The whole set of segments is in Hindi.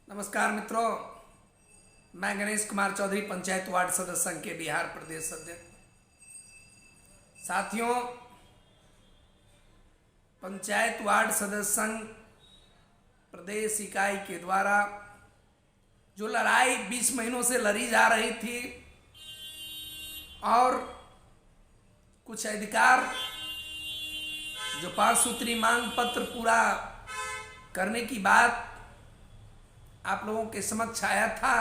नमस्कार मित्रों, मैं गणेश कुमार चौधरी, पंचायत वार्ड सदस्य संघ के बिहार प्रदेश अध्यक्ष। साथियों, पंचायत वार्ड सदस्य संघ प्रदेश इकाई के द्वारा जो लड़ाई 20 महीनों से लड़ी जा रही थी और कुछ अधिकार जो 5 सूत्री मांग पत्र पूरा करने की बात आप लोगों के समक्ष आया था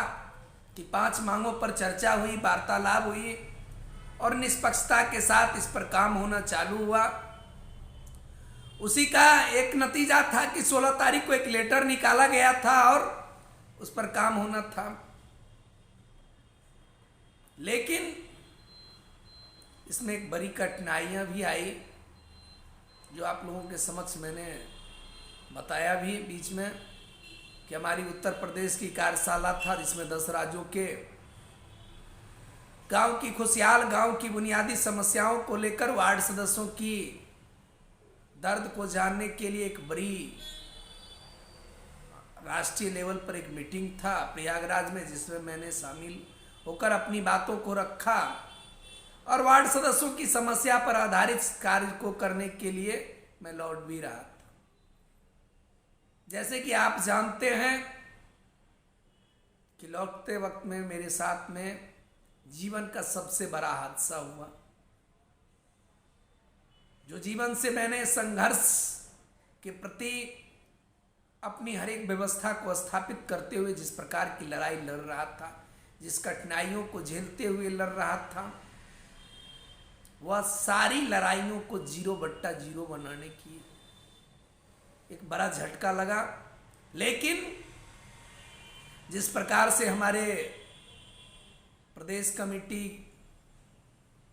कि 5 मांगों पर चर्चा हुई, वार्तालाप हुई और निष्पक्षता के साथ इस पर काम होना चालू हुआ। उसी का एक नतीजा था कि 16 तारीख को एक लेटर निकाला गया था और उस पर काम होना था। लेकिन इसमें एक बड़ी कठिनाइयां भी आई जो आप लोगों के समक्ष मैंने बताया भी बीच में कि हमारी उत्तर प्रदेश की कार्यशाला था जिसमें 10 राज्यों के गांव की खुशहाल गांव की बुनियादी समस्याओं को लेकर वार्ड सदस्यों की दर्द को जानने के लिए एक बड़ी राष्ट्रीय लेवल पर एक मीटिंग था प्रयागराज में, जिसमें मैंने शामिल होकर अपनी बातों को रखा और वार्ड सदस्यों की समस्या पर आधारित कार्य को करने के लिए मैं लौट भी रहा था। जैसे कि आप जानते हैं कि लौटते वक्त में मेरे साथ में जीवन का सबसे बड़ा हादसा हुआ, जो जीवन से मैंने संघर्ष के प्रति अपनी हर एक व्यवस्था को स्थापित करते हुए जिस प्रकार की लड़ाई लड़ रहा था, जिस कठिनाइयों को झेलते हुए लड़ रहा था, वह सारी लड़ाइयों को 0/0 बनाने की एक बड़ा झटका लगा। लेकिन जिस प्रकार से हमारे प्रदेश कमेटी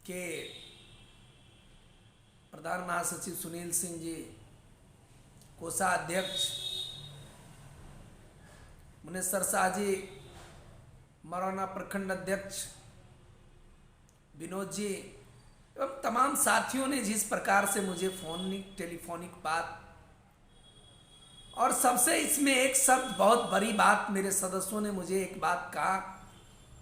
के प्रधान महासचिव सुनील सिंह जी, कोषाध्यक्ष मुनेश्वर शाह जी, मरौना प्रखंड अध्यक्ष विनोद जी एवं तमाम साथियों ने जिस प्रकार से मुझे टेलीफोनिक बात और सबसे इसमें एक शब्द, बहुत बड़ी बात, मेरे सदस्यों ने मुझे एक बात कहा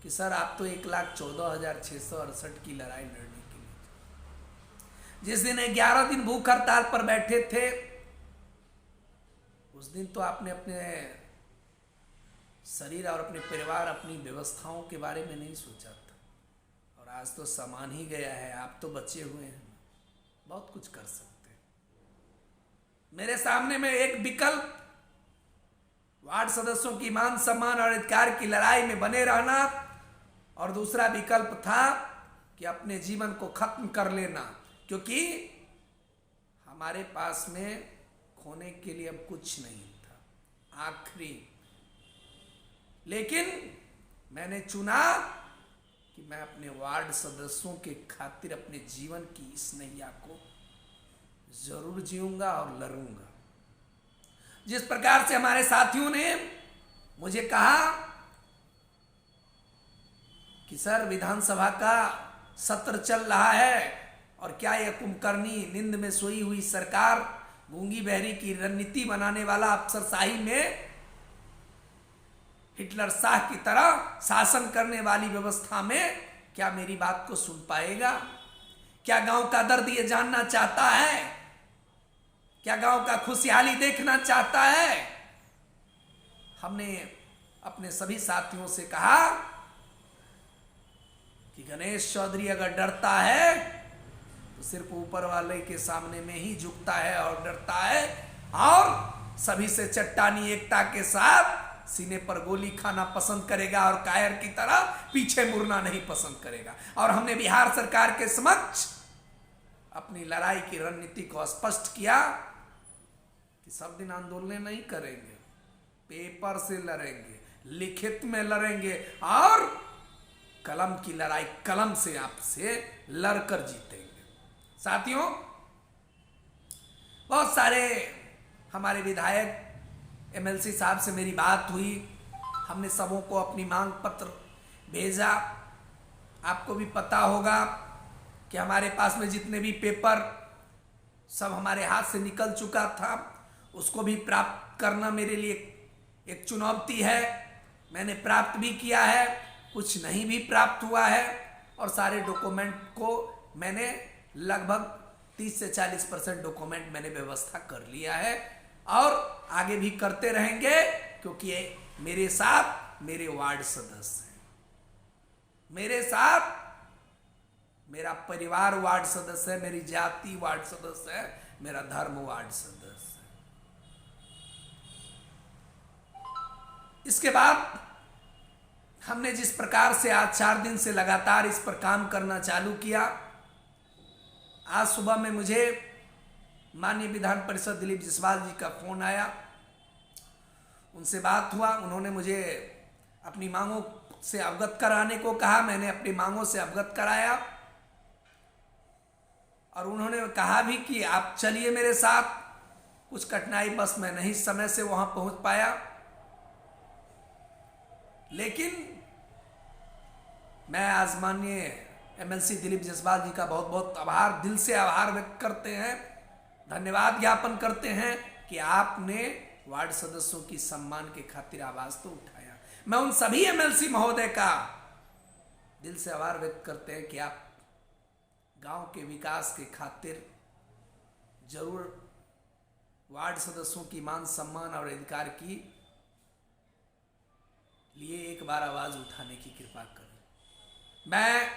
कि सर आप तो 1,14,668 की लड़ाई लड़ने के लिए जिस दिन 11 दिन भूख हड़ताल पर बैठे थे, उस दिन तो आपने अपने शरीर और अपने परिवार, अपनी व्यवस्थाओं के बारे में नहीं सोचा था और आज तो सामान ही गया है, आप तो बचे हुए हैं, बहुत कुछ कर सकते। मेरे सामने में एक विकल्प वार्ड सदस्यों की मान सम्मान और अधिकार की लड़ाई में बने रहना और दूसरा विकल्प था कि अपने जीवन को खत्म कर लेना, क्योंकि हमारे पास में खोने के लिए अब कुछ नहीं था, आखिरी। लेकिन मैंने चुना कि मैं अपने वार्ड सदस्यों के खातिर अपने जीवन की इस नैया को जरूर जीऊंगा और लड़ूंगा। जिस प्रकार से हमारे साथियों ने मुझे कहा कि सर विधानसभा का सत्र चल रहा है और क्या यह कुंभकर्णी नींद में सोई हुई सरकार, गूंगी बहरी की रणनीति बनाने वाला अफसरशाही में हिटलर शाह की तरह शासन करने वाली व्यवस्था में क्या मेरी बात को सुन पाएगा? क्या गांव का दर्द ये जानना चाहता है? क्या गांव का खुशहाली देखना चाहता है? हमने अपने सभी साथियों से कहा कि गणेश चौधरी अगर डरता है तो सिर्फ ऊपर वाले के सामने में ही झुकता है और डरता है और सभी से चट्टानी एकता के साथ सीने पर गोली खाना पसंद करेगा और कायर की तरह पीछे मुड़ना नहीं पसंद करेगा। और हमने बिहार सरकार के समक्ष अपनी लड़ाई की रणनीति को स्पष्ट किया कि सब दिन आंदोलन नहीं करेंगे, पेपर से लड़ेंगे, लिखित में लड़ेंगे और कलम की लड़ाई कलम से आपसे लड़कर जीतेंगे। साथियों, बहुत सारे हमारे विधायक एमएलसी साहब से मेरी बात हुई, हमने सबों को अपनी मांग पत्र भेजा। आपको भी पता होगा कि हमारे पास में जितने भी पेपर सब हमारे हाथ से निकल चुका था, उसको भी प्राप्त करना मेरे लिए एक चुनौती है। मैंने प्राप्त भी किया है, कुछ नहीं भी प्राप्त हुआ है, और सारे डॉक्यूमेंट को मैंने लगभग 30 से 40% डॉक्यूमेंट मैंने व्यवस्था कर लिया है, और आगे भी करते रहेंगे, क्योंकि मेरे साथ मेरे वार्ड सदस्य हैं, मेरे साथ मेरा परिवार वार्ड सदस्य है, मेरी जाति वार्ड सदस्य है, मेरा धर्म वार्ड सदस्य है। इसके बाद हमने जिस प्रकार से आज 4 दिन से लगातार इस पर काम करना चालू किया, आज सुबह में मुझे माननीय विधान परिषद दिलीप जायसवाल जी का फोन आया, उनसे बात हुआ। उन्होंने मुझे अपनी मांगों से अवगत कराने को कहा, मैंने अपनी मांगों से अवगत कराया, और उन्होंने कहा भी कि आप चलिए मेरे साथ। कुछ कठिनाई बस मैं नहीं समय से वहां पहुंच पाया, लेकिन मैं आज माननीय एमएलसी दिलीप जायसवाल जी का बहुत बहुत आभार, दिल से आभार व्यक्त करते हैं, धन्यवाद ज्ञापन करते हैं कि आपने वार्ड सदस्यों की सम्मान के खातिर आवाज तो उठाया। मैं उन सभी एमएलसी महोदय का दिल से आभार व्यक्त करते हैं कि आप गांव के विकास के खातिर जरूर वार्ड सदस्यों की मान सम्मान और अधिकार की लिए एक बार आवाज उठाने की कृपा करें। मैं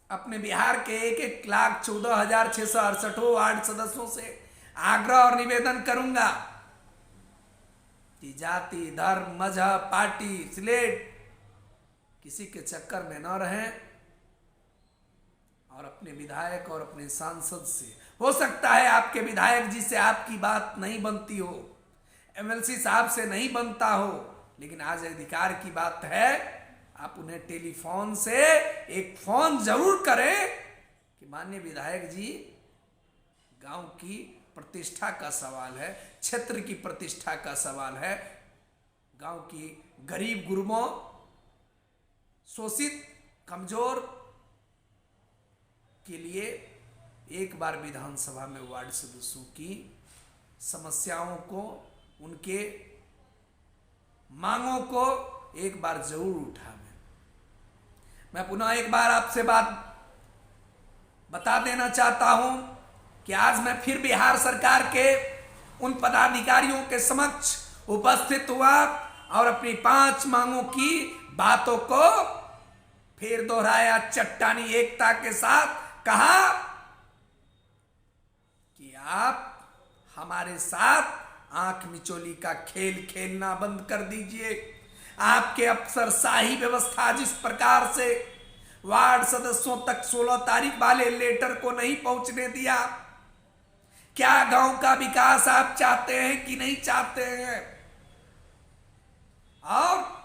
अपने बिहार के 1,14,668 वार्ड सदस्यों से आग्रह और निवेदन करूंगा कि जाति, धर्म, मजहब, पार्टी, स्लेट किसी के चक्कर में न रहें, और अपने विधायक और अपने सांसद से, हो सकता है आपके विधायक जी से आपकी बात नहीं बनती हो, एमएलसी साहब से नहीं बनता हो, लेकिन आज अधिकार की बात है, आप उन्हें टेलीफोन से एक फोन जरूर करें कि माननीय विधायक जी, गांव की प्रतिष्ठा का सवाल है, क्षेत्र की प्रतिष्ठा का सवाल है, गांव की गरीब गुरबों, शोषित, कमजोर के लिए एक बार विधानसभा में वार्ड सदस्यों की समस्याओं को, उनके मांगों को एक बार जरूर उठावें। मैं पुनः एक बार आपसे बात बता देना चाहता हूं कि आज मैं फिर बिहार सरकार के उन पदाधिकारियों के समक्ष उपस्थित हुआ और अपनी 5 मांगों की बातों को फिर दोहराया, चट्टानी एकता के साथ कहा कि आप हमारे साथ आंख मिचोली का खेल खेलना बंद कर दीजिए। आपके अफसरशाही व्यवस्था जिस प्रकार से वार्ड सदस्यों तक 16 तारीख वाले लेटर को नहीं पहुंचने दिया, क्या गांव का विकास आप चाहते हैं कि नहीं चाहते हैं? और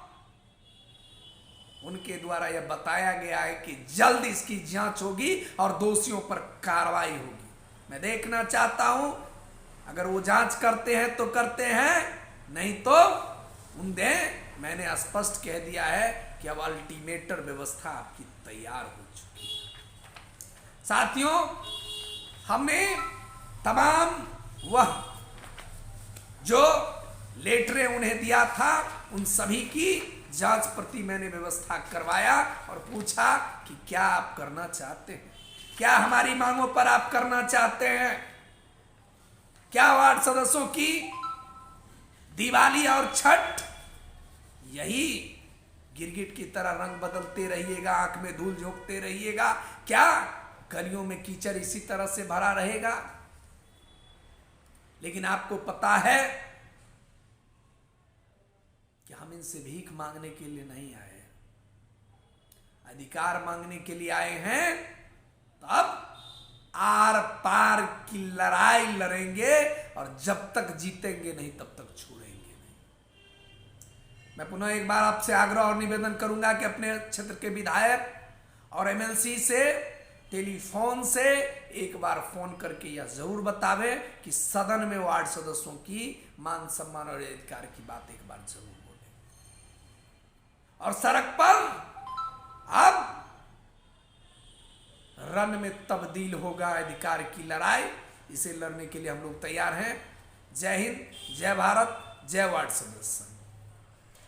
उनके द्वारा यह बताया गया है कि जल्द इसकी जांच होगी और दोषियों पर कार्रवाई होगी। मैं देखना चाहता हूं, अगर वो जांच करते हैं तो करते हैं, नहीं तो उन्हें मैंने स्पष्ट कह दिया है कि अब अल्टीमेटर व्यवस्था आपकी तैयार हो चुकी है। साथियों, हमने तमाम वह जो लेटरें उन्हें दिया था, उन सभी की जांच प्रति मैंने व्यवस्था करवाया और पूछा कि क्या आप करना चाहते हैं, क्या हमारी मांगों पर आप करना चाहते हैं, क्या वार्ड सदस्यों की दिवाली और छठ यही गिरगिट की तरह रंग बदलते रहिएगा, आंख में धूल झोंकते रहिएगा? क्या गलियों में कीचड़ इसी तरह से भरा रहेगा? लेकिन आपको पता है कि हम इनसे भीख मांगने के लिए नहीं आए, अधिकार मांगने के लिए आए हैं। तब आर पार की लड़ाई लड़ेंगे और जब तक जीतेंगे नहीं तब तक छोड़ेंगे नहीं। मैं पुनः एक बार आपसे आग्रह और निवेदन करूंगा कि अपने क्षेत्र के विधायक और एमएलसी से टेलीफोन से एक बार फोन करके यह जरूर बतावे कि सदन में वार्ड सदस्यों की मान सम्मान और अधिकार की बात एक बार जरूर बोले। और सड़क पर अब रन में तब्दील होगा अधिकार की लड़ाई, इसे लड़ने के लिए हम लोग तैयार हैं। जय हिंद, जय भारत, जय वाट सदस्य।